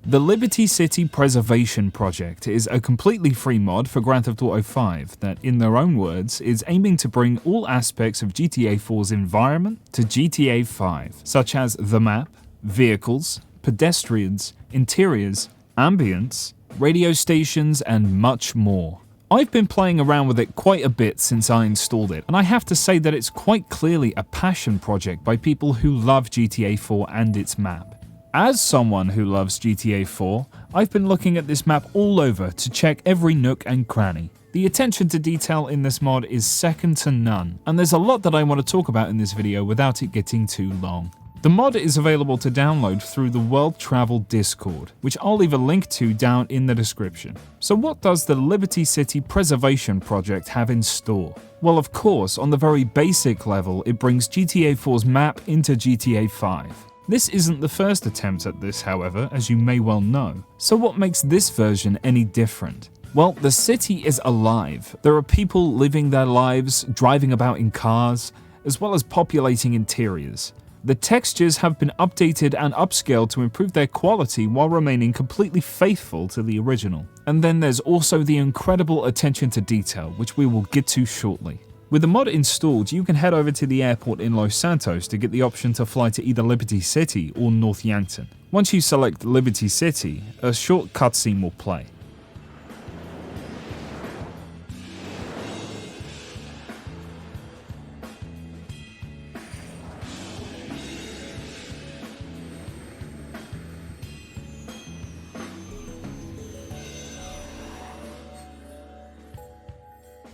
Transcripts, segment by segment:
The Liberty City Preservation Project is a completely free mod for Grand Theft Auto 5 that, in their own words, is aiming to bring all aspects of GTA 4's environment to GTA 5, such as the map, vehicles, pedestrians, interiors, ambience, radio stations, and much more. I've been playing around with it quite a bit since I installed it, and I have to say that it's quite clearly a passion project by people who love GTA 4 and its map. As someone who loves GTA 4, I've been looking at this map all over to check every nook and cranny. The attention to detail in this mod is second to none, and there's a lot that I want to talk about in this video without it getting too long. The mod is available to download through the World Travel Discord, which I'll leave a link to down in the description. So what does the Liberty City Preservation Project have in store? Well, of course, on the very basic level, it brings GTA 4's map into GTA 5. This isn't the first attempt at this, however, as you may well know. So what makes this version any different? Well, the city is alive. There are people living their lives, driving about in cars, as well as populating interiors. The textures have been updated and upscaled to improve their quality while remaining completely faithful to the original. And then there's also the incredible attention to detail, which we will get to shortly. With the mod installed, you can head over to the airport in Los Santos to get the option to fly to either Liberty City or North Yankton. Once you select Liberty City, a short cutscene will play.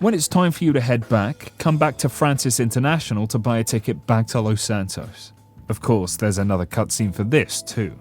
When it's time for you to head back, come back to Francis International to buy a ticket back to Los Santos. Of course, there's another cutscene for this too.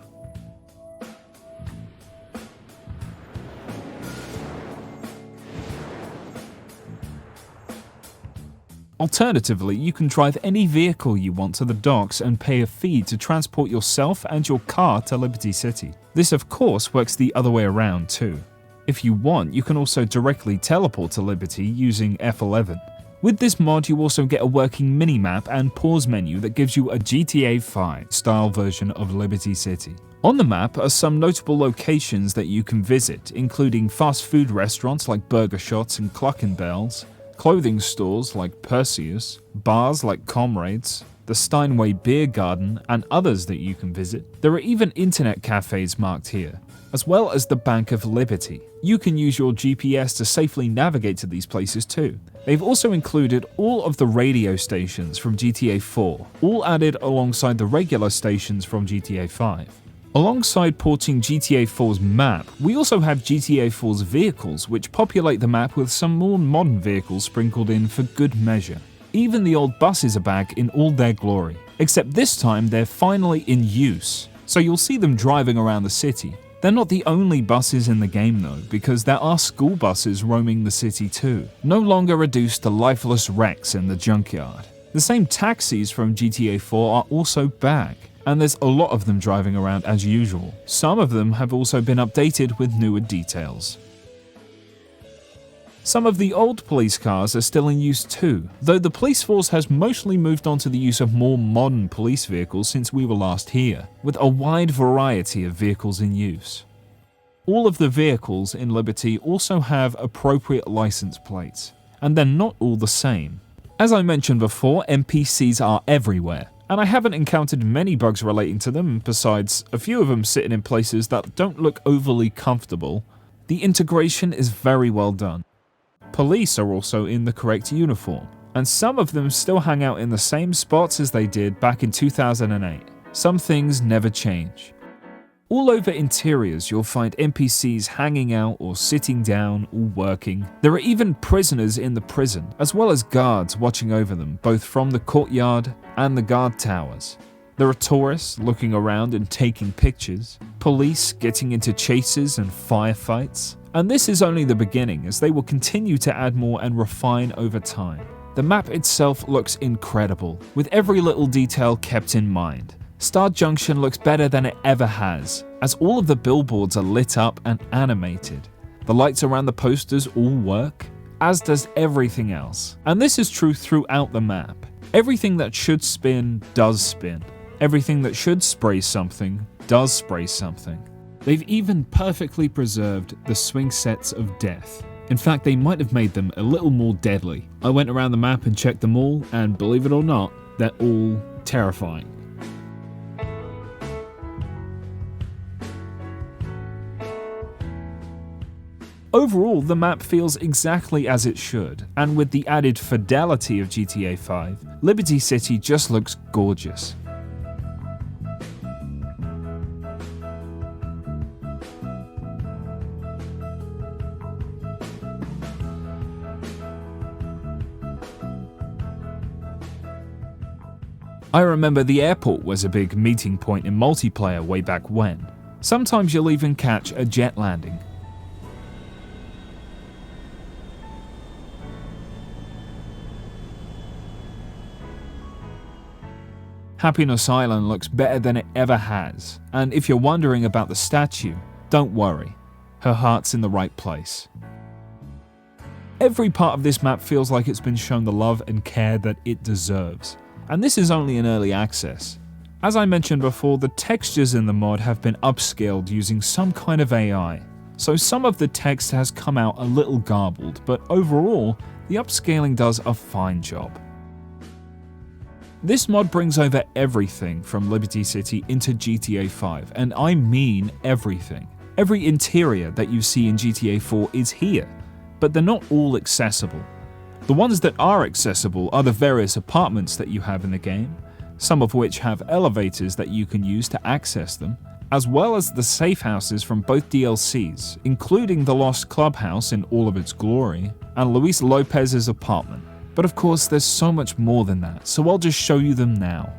Alternatively, you can drive any vehicle you want to the docks and pay a fee to transport yourself and your car to Liberty City. This of course works the other way around too. If you want, you can also directly teleport to Liberty using F11. With this mod, you also get a working minimap and pause menu that gives you a GTA 5 style version of Liberty City. On the map are some notable locations that you can visit, including fast food restaurants like Burger Shots and Cluckin' Bells, clothing stores like Perseus, bars like Comrades, the Steinway Beer Garden, and others that you can visit. There are even internet cafes marked here, as well as the Bank of Liberty. You can use your GPS to safely navigate to these places too. They've also included all of the radio stations from GTA 4, all added alongside the regular stations from GTA 5. Alongside porting GTA 4's map, we also have GTA 4's vehicles, which populate the map with some more modern vehicles sprinkled in for good measure. Even the old buses are back in all their glory, except this time they're finally in use, so you'll see them driving around the city. They're not the only buses in the game though, because there are school buses roaming the city too, no longer reduced to lifeless wrecks in the junkyard. The same taxis from GTA 4 are also back, and there's a lot of them driving around as usual. Some of them have also been updated with newer details. Some of the old police cars are still in use too, though the police force has mostly moved on to the use of more modern police vehicles since we were last here, with a wide variety of vehicles in use. All of the vehicles in Liberty also have appropriate license plates, and they're not all the same. As I mentioned before, NPCs are everywhere, and I haven't encountered many bugs relating to them, besides a few of them sitting in places that don't look overly comfortable. The integration is very well done. Police are also in the correct uniform, and some of them still hang out in the same spots as they did back in 2008. Some things never change. All over interiors you'll find NPCs hanging out or sitting down or working. There are even prisoners in the prison, as well as guards watching over them, both from the courtyard and the guard towers. There are tourists looking around and taking pictures, police getting into chases and firefights. And this is only the beginning, as they will continue to add more and refine over time. The map itself looks incredible, with every little detail kept in mind. Star Junction looks better than it ever has, as all of the billboards are lit up and animated. The lights around the posters all work, as does everything else. And this is true throughout the map. Everything that should spin does spin. Everything that should spray something does spray something. They've even perfectly preserved the swing sets of death. In fact, they might have made them a little more deadly. I went around the map and checked them all, and believe it or not, they're all terrifying. Overall, the map feels exactly as it should, and with the added fidelity of GTA 5, Liberty City just looks gorgeous. I remember the airport was a big meeting point in multiplayer way back when. Sometimes you'll even catch a jet landing. Happiness Island looks better than it ever has, and if you're wondering about the statue, don't worry, her heart's in the right place. Every part of this map feels like it's been shown the love and care that it deserves. And this is only in early access. As I mentioned before, the textures in the mod have been upscaled using some kind of AI, so some of the text has come out a little garbled, but overall, the upscaling does a fine job. This mod brings over everything from Liberty City into GTA 5, and I mean everything. Every interior that you see in GTA 4 is here, but they're not all accessible. The ones that are accessible are the various apartments that you have in the game, some of which have elevators that you can use to access them, as well as the safe houses from both DLCs, including the Lost Clubhouse in all of its glory, and Luis Lopez's apartment. But of course, there's so much more than that, so I'll just show you them now.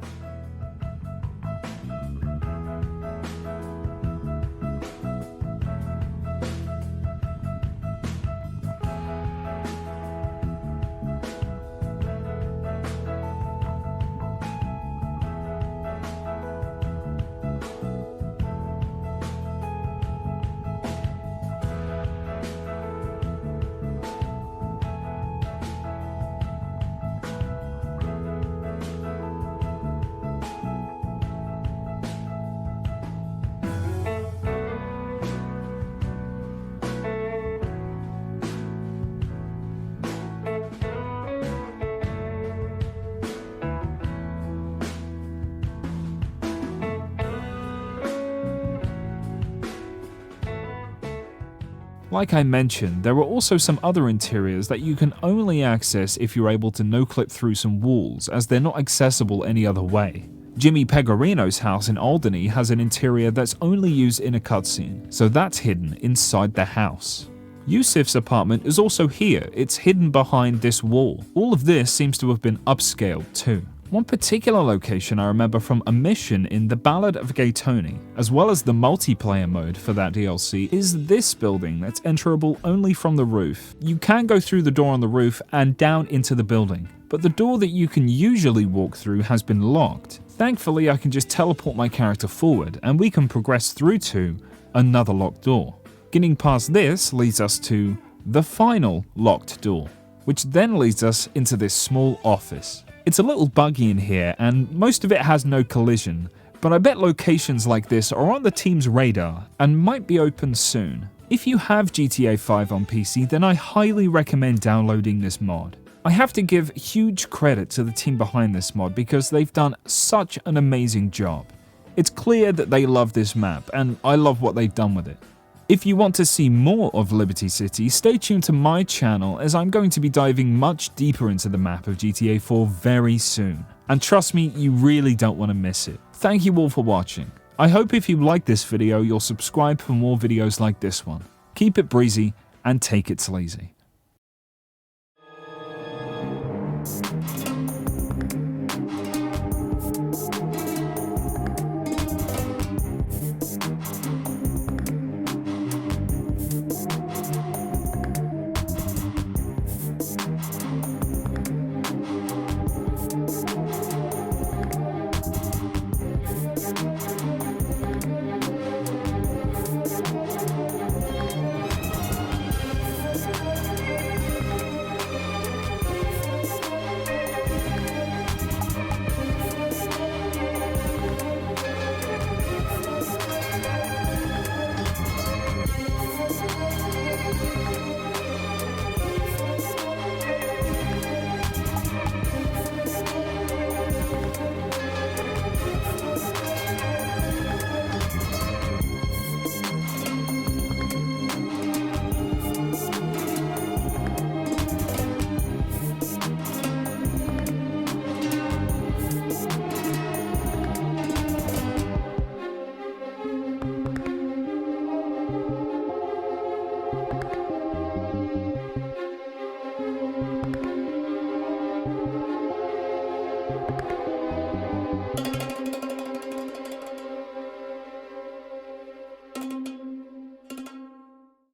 Like I mentioned, there are also some other interiors that you can only access if you're able to no-clip through some walls, as they're not accessible any other way. Jimmy Pegorino's house in Alderney has an interior that's only used in a cutscene, so that's hidden inside the house. Yusuf's apartment is also here, it's hidden behind this wall. All of this seems to have been upscaled too. One particular location I remember from a mission in The Ballad of Gay Tony, as well as the multiplayer mode for that DLC, is this building that's enterable only from the roof. You can go through the door on the roof and down into the building, but the door that you can usually walk through has been locked. Thankfully, I can just teleport my character forward and we can progress through to another locked door. Getting past this leads us to the final locked door, which then leads us into this small office. It's a little buggy in here, and most of it has no collision, but I bet locations like this are on the team's radar and might be open soon. If you have GTA 5 on PC, then I highly recommend downloading this mod. I have to give huge credit to the team behind this mod because they've done such an amazing job. It's clear that they love this map, and I love what they've done with it. If you want to see more of Liberty City, stay tuned to my channel as I'm going to be diving much deeper into the map of GTA 4 very soon. And trust me, you really don't want to miss it. Thank you all for watching. I hope if you like this video, you'll subscribe for more videos like this one. Keep it breezy and take it sleazy.